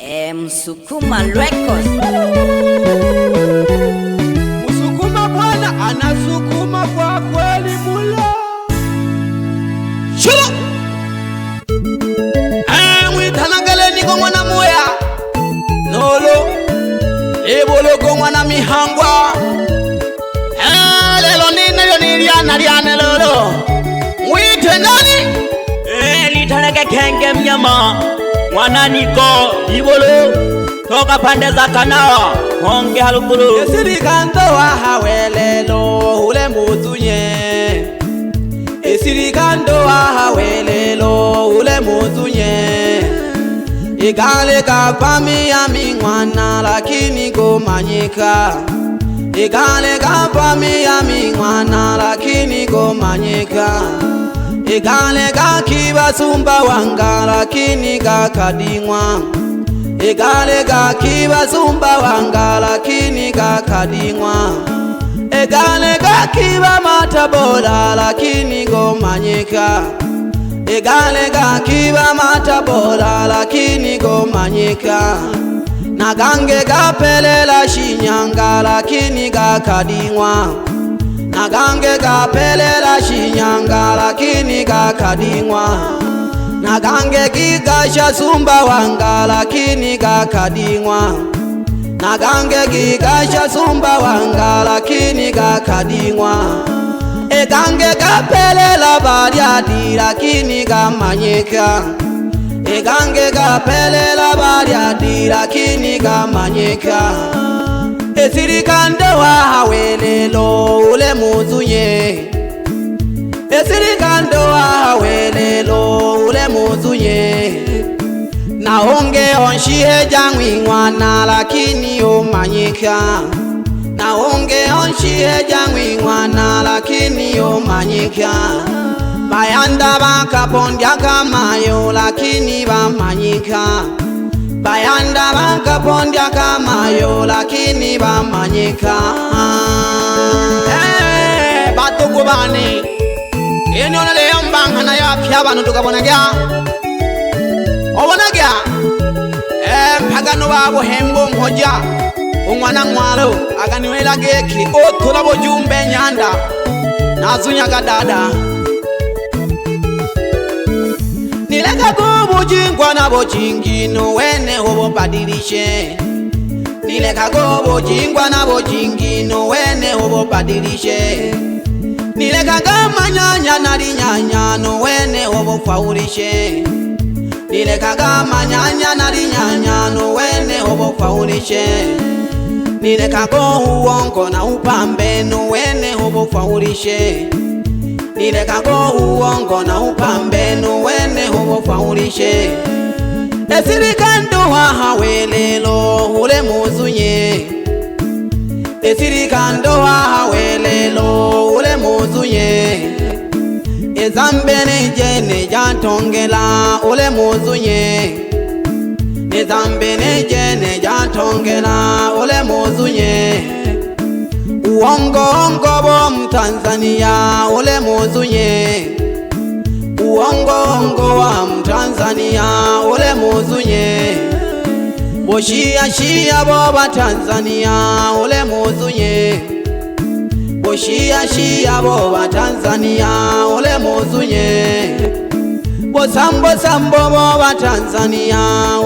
Msukuma Records. Msukuma bwana anasukuma kwa kweli mula. Shuru. Mwitanagale niko mwana moya. Nolo. Ebolo ko mwana mihangwa. Lelo nina liana lolo. Mwite nani? Litanege kenge mnyama. Mwana niko ibolo toka pande za Kanawa honge halukulu Esirikando wa hawelelo ule muzunye Esirikando wa hawelelo ule muzunye Igale kapami ya mingwana lakini komanyika Igale kapami ya mingwana lakini komanyika Igale gakiba sumba wanga lakini gakadingwa Igale gakiba sumba wanga lakini gakadingwa Igale gakiba matabola lakini gomanyika Igale gakiba matabola lakini gomanyika Nagange gapelela Shinyanga lakini gakadingwa Nagange gapelela Shinyanga lakini gakadingwa Nagange gigasha sumba wanga lakini gakadingwa Nagange gigasha sumba wanga lakini gakadingwa Egange gapelela Bariadi lakini gamanyika Egange gapelela Bariadi lakini gamanyika Esirikando wa hawelelo ule muzunye Esirikando wa hawelelo ule muzunye Naonge onshihe jangwi mwana lakini omanyika Naonge onshihe jangwi mwana lakini omanyika Bayanda bakapondya kamayo lakini bamanyika Bayanda bakapondya kamayo lakini bamanyika Batuku bani Eni onele mbanga na yapya banu tukabona gya Obona gya Mpagano babo hembo mhoja Umwana mwalo aganiwela geki Otula bojumbe nyanda Nazunya gadada Nileka kubujingwa na bojingino wene hobo badilishe Nileka kubujingwa na bojingino wene hobo badilishe Nileka gama nyanya na linyanya no wene hobo faulishe Nileka gama nyanya na linyanya no wene hobo faulishe Nileka go uongo na upambe no wene hobo faulishe Nileka go uongo na upambe no wene hobo faulishe Esirikando wa hawelelo ule muzunye Esirikando wa hawelelo ule muzunye Ezambe nejene jantongela ule muzunye Ezambe nejene jantongela ule muzunye Uongo bo Mtanzania ule muzunye Uongo wa Mtanzania ule muzunye Boshia bo Tanzania ule muzunye Boshia bo Tanzania ule muzunye Bosambo bo Tanzania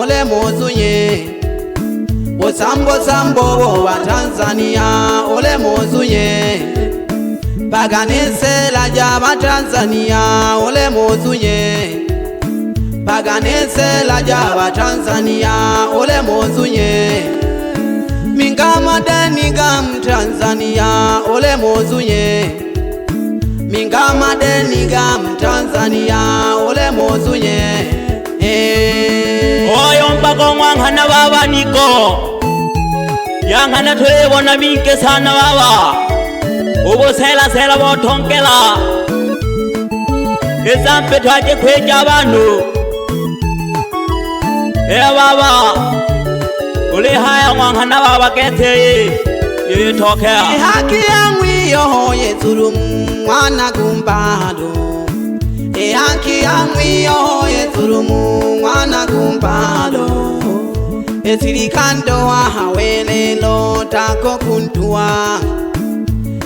ule muzunye Bosambo bo Tanzania ule muzunye Paganese la jaba Tanzania ule muzunye Paganese la jaba Tanzania ule muzunye Mingama deni gam Tanzania ule muzunye Mingama deni gam Tanzania ule muzunye Oyo mpako mwangana baba niko Yangana tuwebona minke sana baba Ubo sela botonkela Ezampe twaje kweja abantu baba Ule haya mwangana baba keteye Yitokea Haki ya mwiyo yezuru mwana gumbado haki yangu yoye turumu mwana gumbalo esirikandoa hawelelo tako kuntua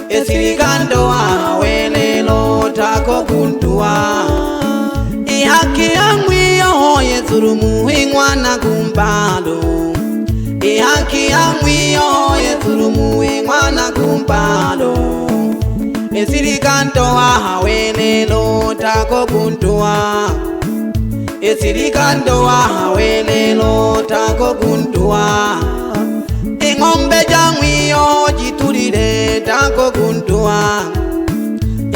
esirikandoa hawelelo tako kuntua ihaki yamwiyo yezurumu ingwana kumbalo ihaki yamwiyo yezurumu ingwana kumbalo esirikandoa hawelelo tako kuntua esirikandoa hawelelo tako kuntua ingombe jamwiyo jitulire tako kuntua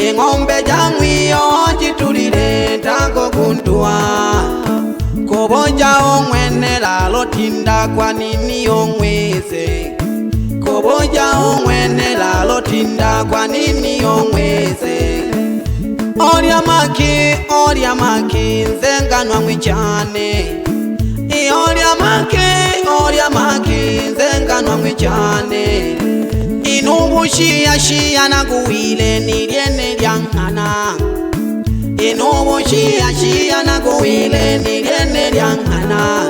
ingombe jamwiyo jitulire tako kuntua koboja omwenela lotinda kwa nini omweze koboja omwenela lotinda kwa nini omweze Orya maki nzenganwa mwichane Orya maki nzenganwa mwichane Inubushia na guwile niliene lyangana Inubushia na guwile niliene lyangana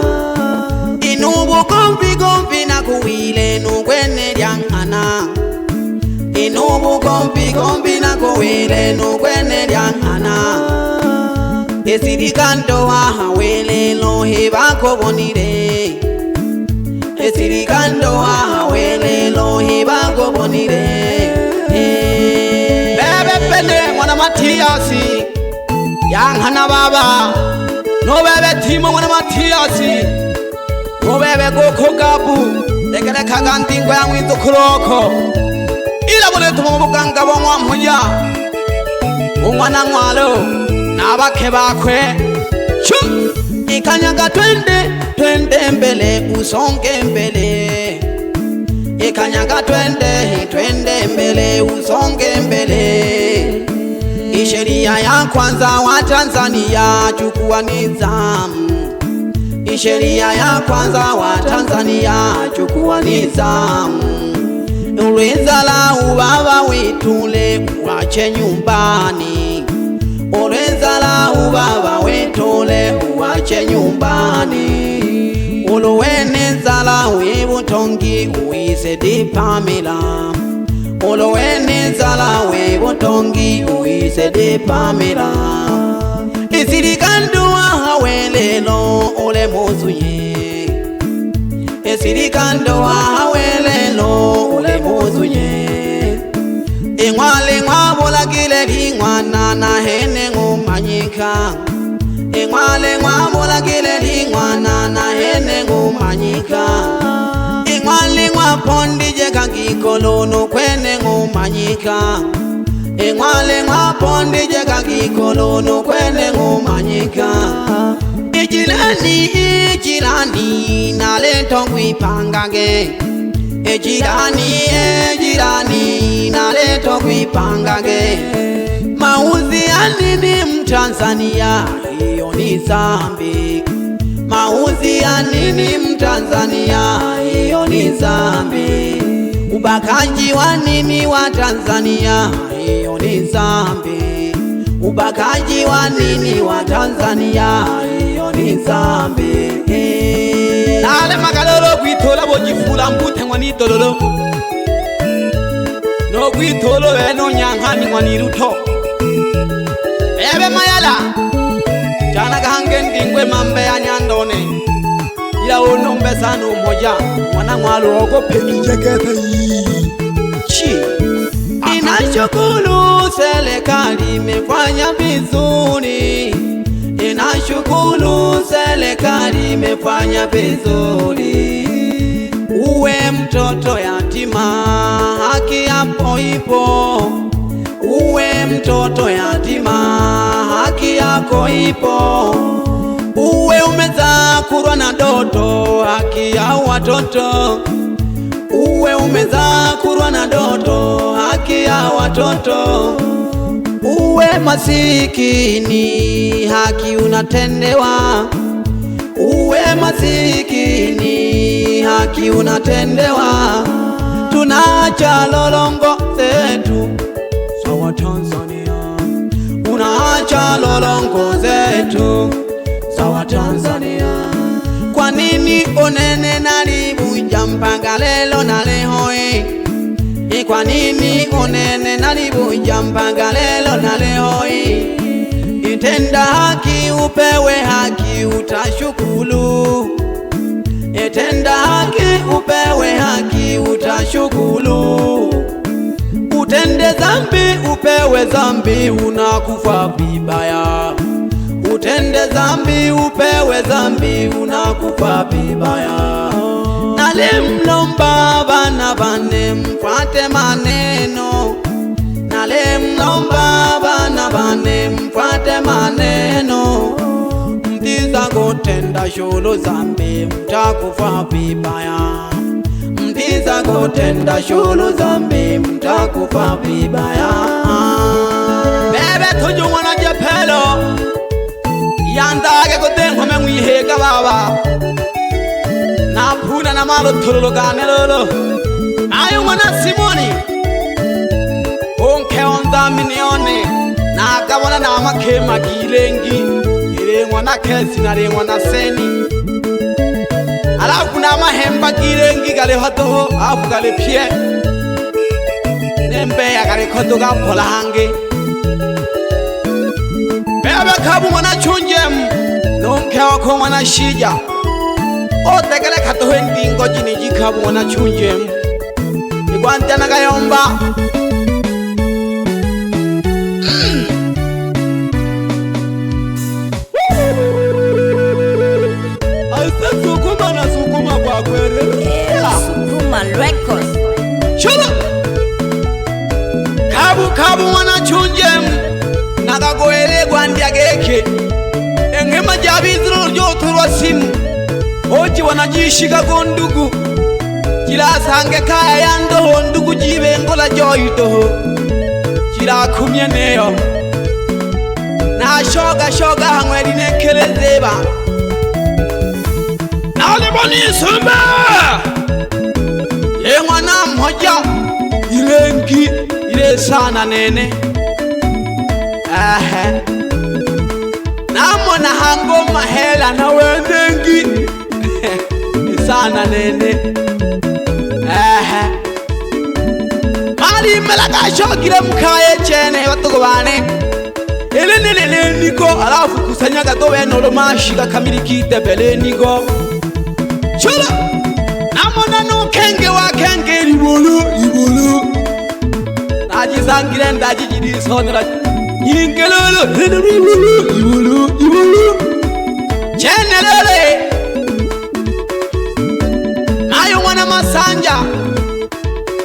Inubu kompi na guwile nugwene lyangana Inubu kompi na guwile nugwene lyangana esirikandoa hawelelo hebako bonire esirikandoa hawelelo hebako bonire bebe pende mwana Matiasi yanghana baba no bebe timo mwana Matiasi no bebe goko gabu lekele kagandingwa yamwizo kuroko ila bone tumo muganga bomwa mpuya umwana mwalo nabake bakwe ikanyaga twende mbele usonge mbele ikanyaga twende mbele usonge mbele isheria ya kwanza wa Tanzania chukua nizamu isheria ya kwanza wa Tanzania chukua nizamu ulwenzala ubaba wetule uwache nyumbani ulwenzala ubaba wetule uwache nyumbani uluwenezala webutongi uise dipamila uluwenezala webutongi uise dipamila isirikandoa hawelelo ule muzuye esirikandoa hawelelo ule muzuye ingwale ngwabulagile lingwana na hene ngumanyika ingwale ngwabulagile lingwana na hene ngumanyika ingwale ngwapondije kangikolono kwene ngumanyika ingwale ngwapondije kangikolono kwene ngumanyika ijirani nalento kwipangage ejirani nalento kwipangage mauzi ya nini Mtanzania hiyo ni zambi mauzi ya nini Mtanzania hiyo ni zambi ubakaji wa nini wa Tanzania hiyo ni zambi ubakaji wa nini wa Tanzania hiyo ni zambi nale magalolo kwitola bojifula mbute ngwani tololo no kwitolo beno nyanghani ngwani ruto ebe mayala jana gange ndingwe mambe ya nyandone ila ono mbesano moja mwana mwalo ogo pekijekete chi inashukuru serikali imefanya vizuri inashukuru serikali imefanya vizuri uwe mtoto yatima haki hapo ipo uwe mtoto yatima haki yako ipo uwe umezaa kurwa na doto haki ya watoto uwe umezaa kurwa na doto haki ya watoto uwe masikini haki unatendewa uwe masikini haki unatendewa tunaacha lolongo zetu sawa Tanzania unaacha lolongo zetu sawa Tanzania kwani nini onene nalivunja mpaka lelo nalehoi? Kwa nini onene nalivunja mpaka lelo nalehoi? Itenda haki upewe haki utashukuru. Itenda haki upewe haki utashukuru. Utende zambi upewe zambi unakufa vibaya. Utende zambi upewe zambi unakufa vibaya. Nalemlomba bana bane mfuate maneno. Nalemlomba bana bane mfuate maneno. Mtiza kutenda sholo zambi mtakufa vibaya. Mtiza kutenda sholo zambi mtakufa vibaya. Bebe tuju wana jepelo yandage kutengome mwihega baba. Napuna na malo tululu gane lolo. Ayo mwana Simoni onke onda minione. Nakabona na makema gilengi. Ilengwa na kesi na lengwa na seni. Alafu na mahemba gilengi gale hoto. Afu gale pie nembe ya gale koto gapola hange. Bebe kabu mwana chunjem. Nonke wako mwana shija. O tegele katohe ndingo jini jikabu mwana chunjem. Igwante na gayomba. Asa sukuma na sukuma kwa kwere. Sukuma Records. Shula kabu mwana chunjem. Nagagoele gwandia geke. Engema jabiziro joturwa simu. Oji wanajishika gondugu. Jila sange kaya yandoho ndugu jibe ngola joitoho. Jila kumye neyo. Na shoga hangweli nekele zeba. Na oliboni isumba. Ye mwana mhoja. Ilengi ile sana nene. Namo na hango mahela na wendengi. Sana nene. Mali melaka shokile mkaye chene watuko bane. Ele niko alafu kusanya gatowe nolo mashika kamilikite bele niko. Chula namona no kenge wa kenge libulu. Naji sangile ndaji jidi sonra. Yingelolo ibulu. Chene lele. Ayo mwana masanja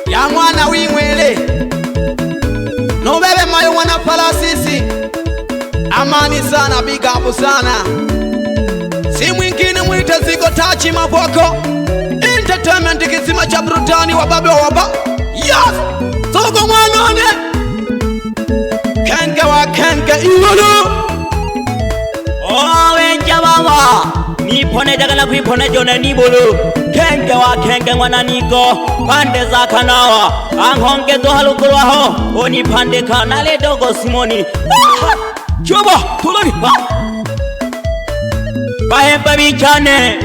ya mwana wimwele. No bebe mayo mwana palasisi. Amani sana, big up sana. Si mwingine mwite Ziko Tachi Mapoko. Entertainment kizima cha brutani wababe waba. Yes! Soko mwanone. Kenge wa kenge iwolo. Owe njabama nipone jagala kuipone jone nibulu. Kenge wa kenge mwana niko pande za kanawa. Anghonge dohalukuru aho oni pande kanale dogo Simoni. Chobo tulani bahemba bichane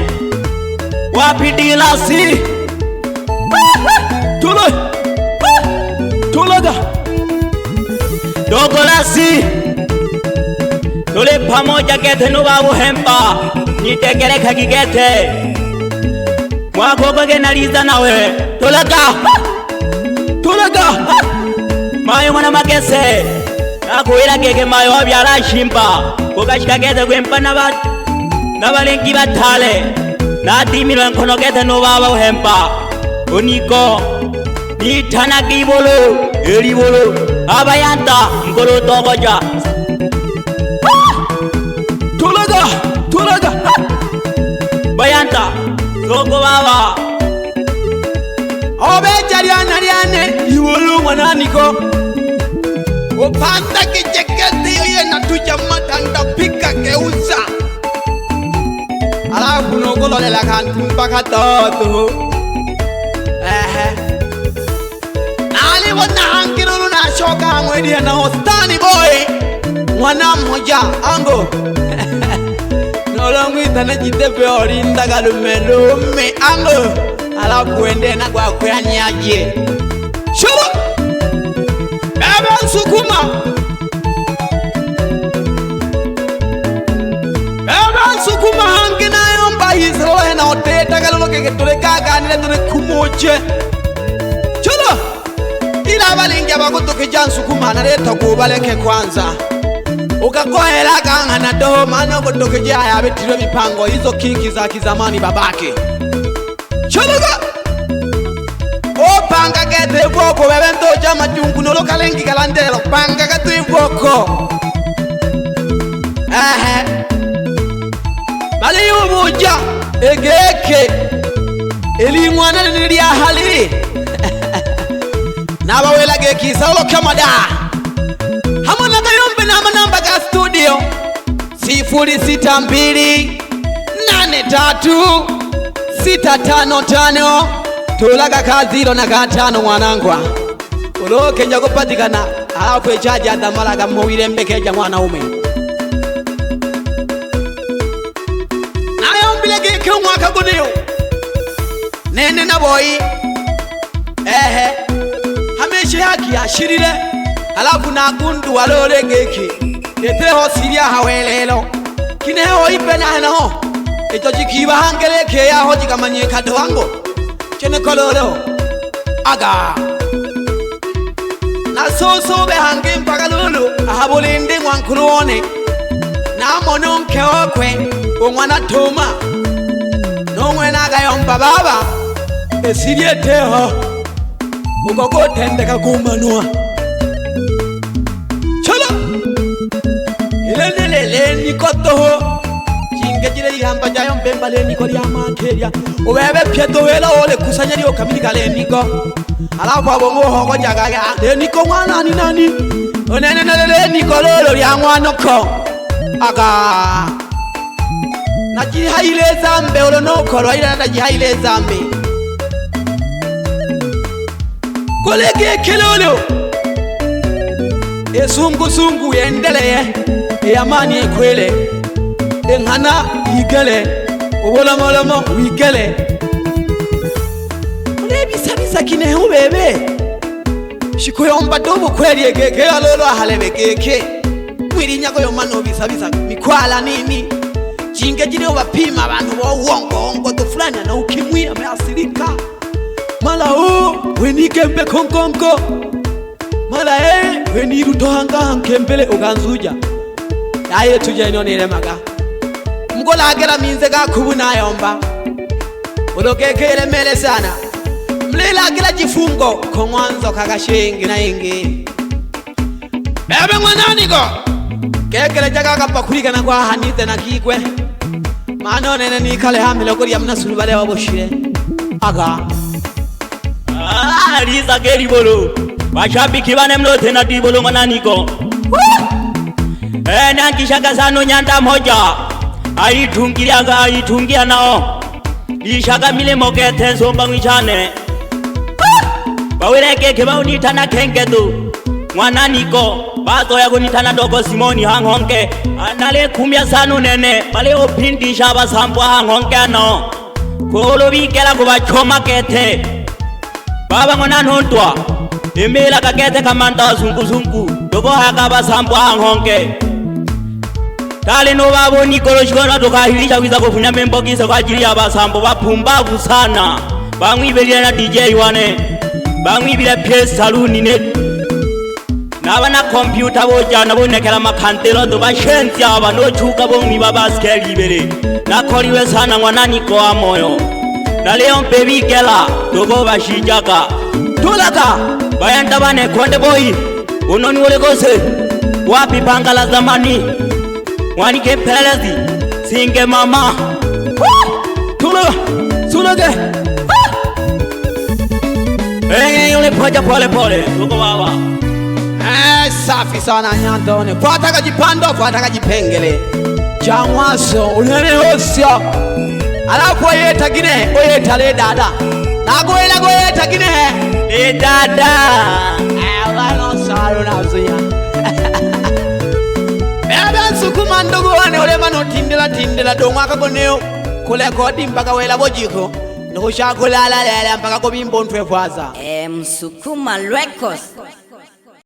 wapi dilasi tulaga dogo lasi tule pamoja gete nubabu hemba nitegele kagigete mwako genaliza nawe tulaga mayo mwana magese nakuwira gege mayo abyala shimba kugashika gete kwempa nabalengi batale nadimira nkono gete nubaba uhemba uniko nitana kibolo elibolo abayanta ngolo togoja tulaga bayanta soko baba obe jariane ibolo mwananiko upanda kicheketi yoye natuja matanda pika keusa. Alafu nogolo lela kanti mpaka toto. Ali wana hangiru na shoka mwedi na hostani boy. Mwana mmoja ango. Nolongwita na jitepe olinda galume ango. Ala kuende na kwa kuyanyaje. Shuru! Bebe Nsukuma! Bebe Nsukuma hangi na yomba hisrohe na oteta galuloke getule kaka nile tule kumoche. Shuru! Ila balingia bakutoke jan Nsukuma na leta kubaleke kwanza. Ukakohela kanga na doho mano kutoke jaya betiro mipango hizo kinki za kizamani babake. Choluga! O panga gete voko bebe ndoja majungu nolo kalengi kalandelo panga gete voko. Bali umuja egeke eli mwana nilia hali. Naba wela geki saulo kamada. Hamona kayombe na manamba ka studio 06283 tulaga kazilo na katano mwanangwa uloke nja kupatikana alafu echaji adamalaga mwile mbekeja mwanaume nayo mbilege kumwaka gudiyo nene na boy hameshi haki ashirire alafu na gundu walole geki eteho siria hawelelo kineho ipena hano eto jikiba hangeleke yaho jikamanye kado wango chene kololo aga na soso be hange mpaka lulu ahabulinde mwankuruone na mononke okwe omwana toma nongwe nagayomba baba esirie teho ukokotendeka kumanua Ilelele nikotoho Chingejile ihamba jayo mbembale niko liya materia Uwebe pieto wela ole kusanyari okamilika le niko Alafu abongo hongo jagaga Le niko mwana ni nani Onenenele niko lolo liya mwanoko Aga Najihaile zambe olo noko Rwaila najihaile zambe Kolege kelolo Sungu yendeleye Yamani ekwele Engana igele Ubolomolomo wigele Ulebi sabisa kinehu bebe Shiko yomba dobu kweli egeke Alolo ahalebe geke Mwiri nyako yomano bisabisa Mikwala nini Jinge jine wapima Bantu wa uongo Tufulani na ukimwi ameasirika Mala wenike mbe konkonko Mala weniru tohanga hankembele uganzuja Aye tuja inonile maga Mgola agera minze gakubu na yomba Ulokeke ile mele sana Mlila agera jifungo Kongwanzo kagashengi na ingi Bebe mwanani go Kekele jaga kapakulika na kwa hanite na kikwe Mano nene ni kale hamile Kuri ya mnasulu bale waboshire Aga Riza geri bolo Washabiki bane mlote na dibolo mwananiko Nankishaka sano nyanda moja Aitungia nao Ishaka mile mokete somba mwichane Baweleke keba unitana kengetu Mwananiko Bato ya kunitana dogo Simoni hangonke Anale kumia sanu nene Bale opindi shaba sampwa hangonke ano Kolo bikela kubachoma kete Baba mwananondwa Imela kakete kamanda zungu Dogo haka basambu hangonke Kale no babo nikolo shikona tukahilisha wiza kufuna membokisa kwa ajili ya basambu Bapumbavu sana Bangwibelile na DJ wane Bangwibile PS saluni ne Nabana computer boja nabonekela makantelo Tubashenzi aba no chuka bongi babaskeli ibele Nakoliwe sana mwananiko wa moyo Na leo mpebikela Dogo bashijaka Tulaka Bayanda bane konde boy Unoni ule gose Wapi panga la zamani Wanike pelezi Singe mama Tulaga Sulage Yule poja pole pole Tuko baba Safi sana nyandone Fuata kajipando Fuata kajipengele Jamwaso Unene osio Alafu oyeta gine Oyeta le dada Nagoela goyeta gine dada Wano saru na zuya Bebe Nsukuma Ulema ndugu wane ulema no tindela donga kagoneo kulekodi mpaka wela bojiko Nukushakulala lela mpaka kubimbo ntwe fwaza Msukuma Records.